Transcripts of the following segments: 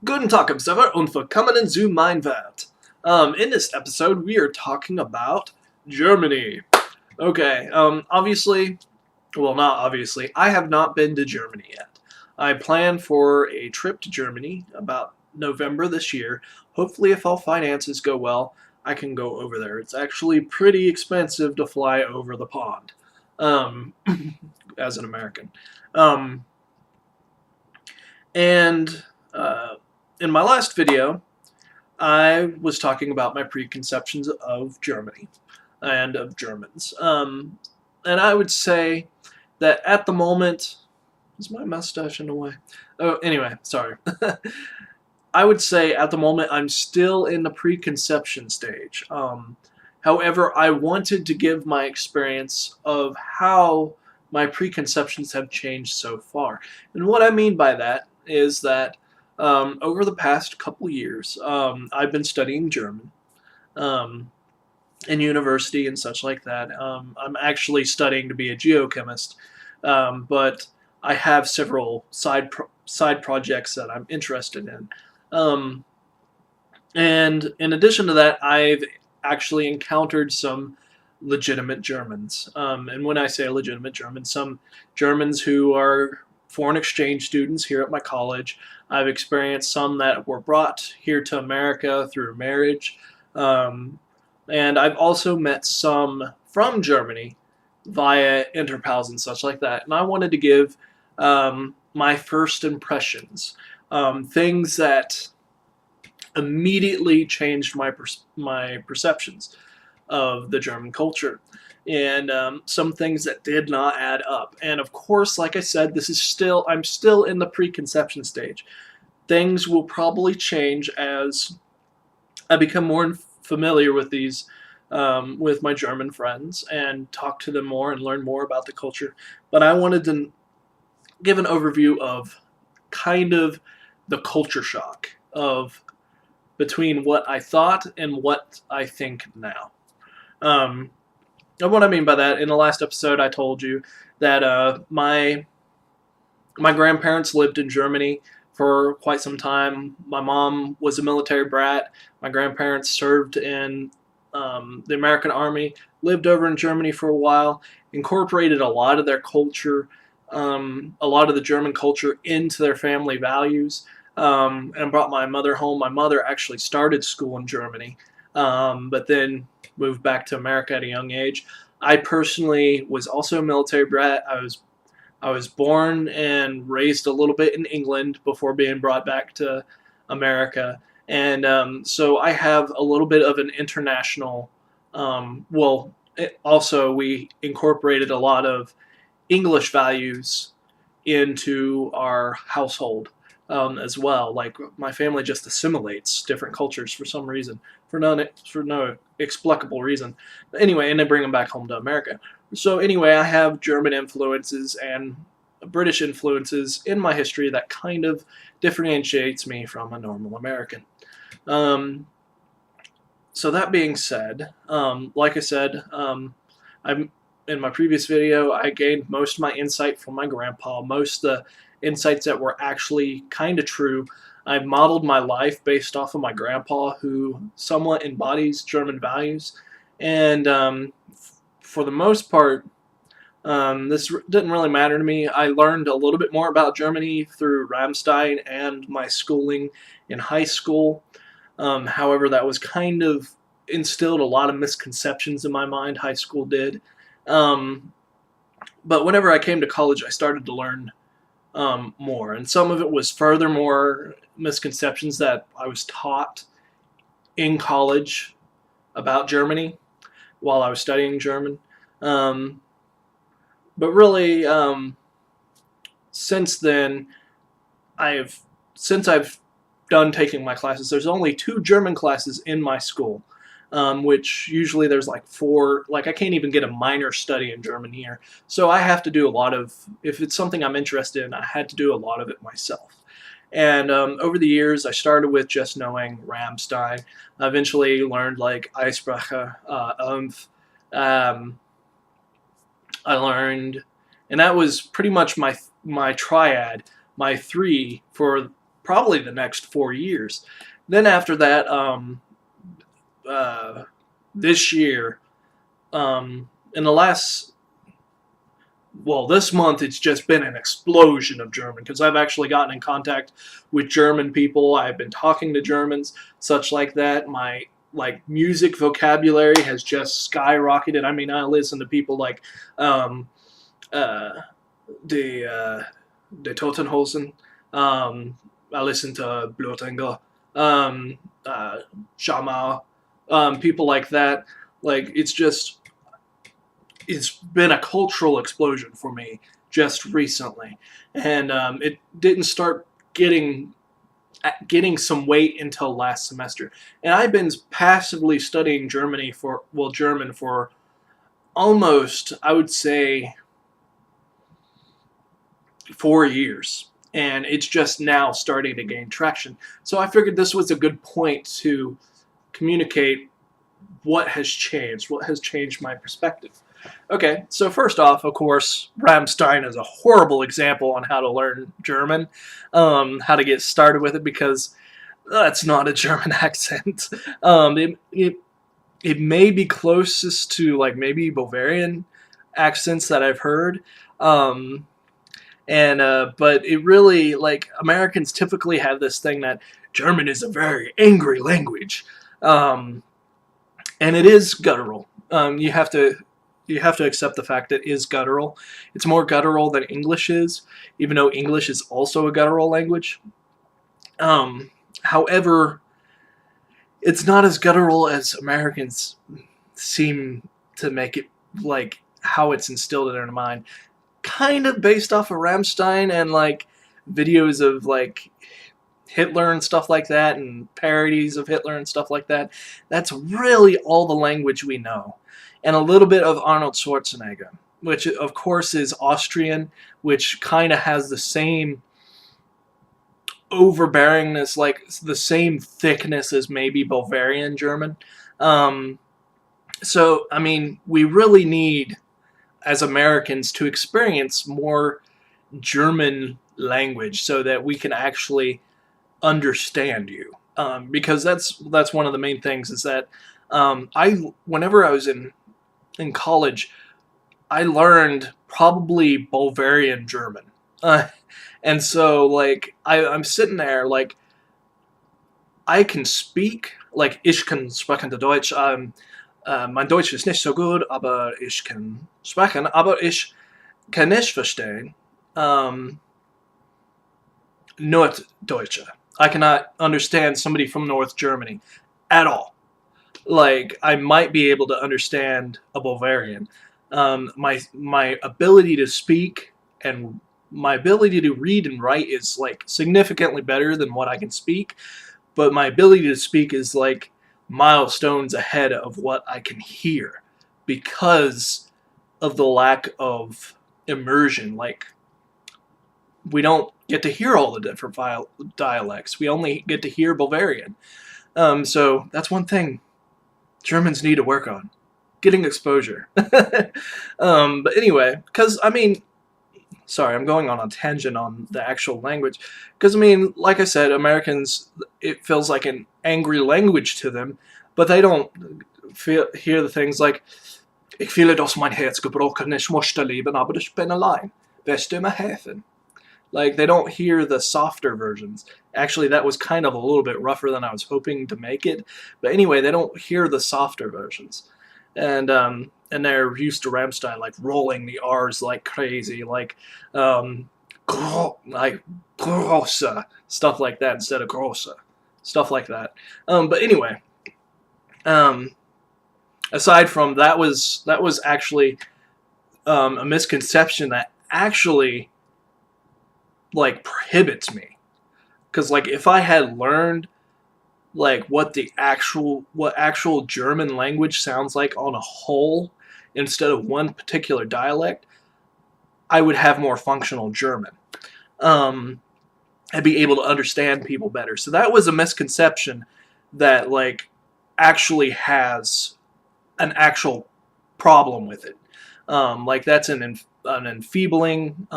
Guten Tag, Observer, und willkommen zu mein Welt. In this episode, we are talking about Germany. Okay, obviously, well, not obviously, I have not been to Germany yet. I plan for a trip to Germany about November this year. Hopefully, if all finances go well, I can go over there. It's actually pretty expensive to fly over the pond, um, as an American. Um, and in my last video, I was talking about my preconceptions of Germany and of Germans. And I would say that at the moment, is my mustache in the way? Oh, anyway, sorry. I would say at the moment I'm still in the preconception stage. However, I wanted to give my experience of how my preconceptions have changed so far. And what I mean by that is that over the past couple years, I've been studying German um, in university and such like that. I'm actually studying to be a geochemist, but I have several side projects that I'm interested in. Um, and in addition to that, I've actually encountered some legitimate Germans. And when I say legitimate Germans, some Germans who are foreign exchange students here at my college. I've experienced some that were brought here to America through marriage. Um, and I've also met some from Germany via interpals and such like that. And I wanted to give my first impressions, things that immediately changed my perceptions of the German culture, and some things that did not add up. And of course, like I said, I'm still in the preconception stage. Things will probably change as I become more familiar with these. With my German friends and talk to them more and learn more about the culture. But I wanted to give an overview of kind of the culture shock of between what I thought and what I think now. Um, and what I mean by that, in the last episode, I told you that my grandparents lived in Germany for quite some time. My mom was a military brat. My grandparents served in the American Army, lived over in Germany for a while, incorporated a lot of their culture, a lot of the German culture into their family values, and brought my mother home. My mother actually started school in Germany, but then moved back to America at a young age. I personally was also a military brat. I was born and raised a little bit in England before being brought back to America. And so I have a little bit of an international, also we incorporated a lot of English values into our household as well. Like my family just assimilates different cultures for some reason, for no explicable reason. Anyway, and they bring them back home to America. So anyway, I have German influences and British influences in my history that kind of differentiates me from a normal American. So that being said, like I said, I'm in my previous video, I gained most of my insight from my grandpa, most of the insights that were actually kind of true. I modeled my life based off of my grandpa, who somewhat embodies German values. And for the most part, this didn't really matter to me. I learned a little bit more about Germany through Ramstein and my schooling in high school. However, that was kind of instilled a lot of misconceptions in my mind. High school did. But whenever I came to college, I started to learn more. And some of it was furthermore misconceptions that I was taught in college about Germany while I was studying German. But really, since then, since I've done taking my classes, there's only 2 German classes in my school, which usually there's like 4. Like I can't even get a minor study in German here, so I have to do a lot of. If it's something I'm interested in, I had to do a lot of it myself. And over the years, I started with just knowing Ramstein. I eventually learned like Eisbrecher, I learned, and that was pretty much my triad, my 3 for probably the next 4 years. Then after that, this year, in the last, well, this month it's just been an explosion of German because I've actually gotten in contact with German people. I've been talking to Germans, such like that. My music vocabulary has just skyrocketed. I mean, I listen to people like uh, the Totenhosen. I listen to Blutinger, Shama, people like that. Like it's been a cultural explosion for me just recently, and it didn't start getting some weight until last semester. And I've been passively studying German for almost, I would say, 4 years, and it's just now starting to gain traction. So I figured this was a good point to communicate what has changed my perspective. Okay, so first off, of course, Rammstein is a horrible example on how to learn German, how to get started with it, because that's not a German accent. It may be closest to like maybe Bavarian accents that I've heard. But it really, like, Americans typically have this thing that German is a very angry language, and it is guttural. You have to accept the fact that it is guttural. It's more guttural than English is, even though English is also a guttural language. However, it's not as guttural as Americans seem to make it, like how it's instilled in their mind. Kind of based off of Rammstein and like videos of like Hitler and stuff like that, and parodies of Hitler and stuff like that. That's really all the language we know. And a little bit of Arnold Schwarzenegger, which of course is Austrian, which kind of has the same overbearingness, like the same thickness as maybe Bavarian German. So, I mean, we really need, as Americans, to experience more German language so that we can actually understand you. Because that's one of the main things is that whenever I was in college, I learned probably Bavarian German. And so, like, I'm sitting there, like, I can speak, like, ich kann sprechen Deutsch. Mein Deutsch ist nicht so gut, aber ich kann sprechen, aber ich kann nicht verstehen Norddeutsche. I cannot understand somebody from North Germany at all. Like, I might be able to understand a Bavarian. My ability to speak and my ability to read and write is like significantly better than what I can speak, but my ability to speak is like milestones ahead of what I can hear because of the lack of immersion. Like, we don't get to hear all the different dialects. We only get to hear Bavarian. So that's one thing Germans need to work on, getting exposure. But anyway, because, I mean, sorry, I'm going on a tangent on the actual language. Because, I mean, like I said, Americans, it feels like an angry language to them, but they don't hear the things like, Ich fühle, dass mein Herz gebrochen, ich möchte leben, aber ich bin allein. Wirst du mir helfen? Like, they don't hear the softer versions. Actually, that was kind of a little bit rougher than I was hoping to make it. But anyway, they don't hear the softer versions. And they're used to Rammstein, like, rolling the R's like crazy, like grosse, stuff like that instead of grosse, stuff like that. But anyway, aside from that was actually a misconception that actually, like, prohibits me, because, like, if I had learned like what actual German language sounds like on a whole instead of one particular dialect, I would have more functional German. I'd be able to understand people better. So that was a misconception that, like, actually has an actual problem with it. Like, that's an enfeebling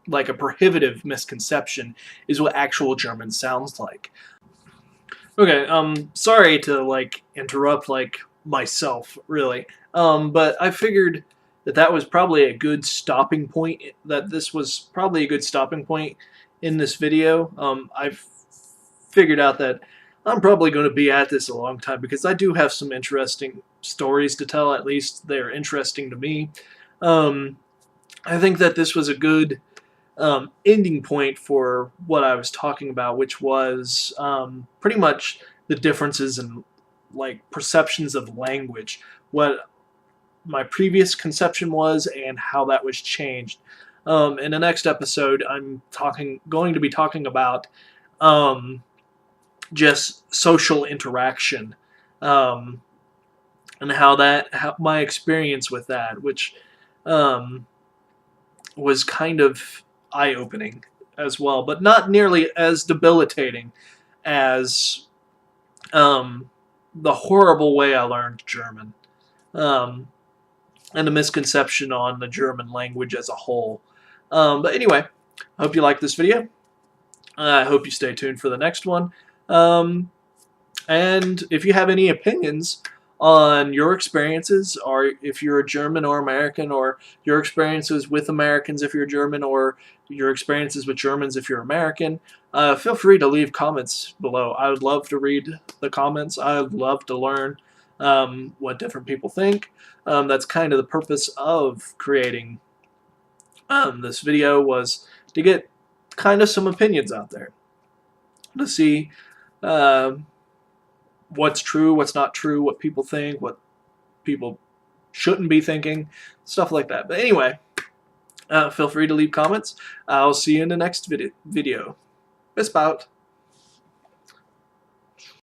like a prohibitive misconception is what actual German sounds like. Okay, sorry to like interrupt like myself, really. But I figured that that was probably a good stopping point, that this was probably a good stopping point in this video. I've figured out that I'm probably going to be at this a long time because I do have some interesting stories to tell, at least they're interesting to me. Um, I think that this was a good ending point for what I was talking about, which was pretty much the differences in like perceptions of language, what my previous conception was, and how that was changed. In the next episode, I'm going to be talking about um, just social interaction, um, and how my experience with that, which um, was kind of eye-opening as well, but not nearly as debilitating as the horrible way I learned German, um, and the misconception on the German language as a whole. But anyway, I hope you like this video. I hope you stay tuned for the next one. Um, And if you have any opinions on your experiences, or if you're a German or American, or your experiences with Americans if you're German, or your experiences with Germans if you're American, feel free to leave comments below. I would love to read the comments. I would love to learn what different people think. That's kind of the purpose of creating this video, was to get kind of some opinions out there, to see what's true, what's not true, what people think, what people shouldn't be thinking, stuff like that. But anyway, feel free to leave comments. I'll see you in the next video. Bis bald.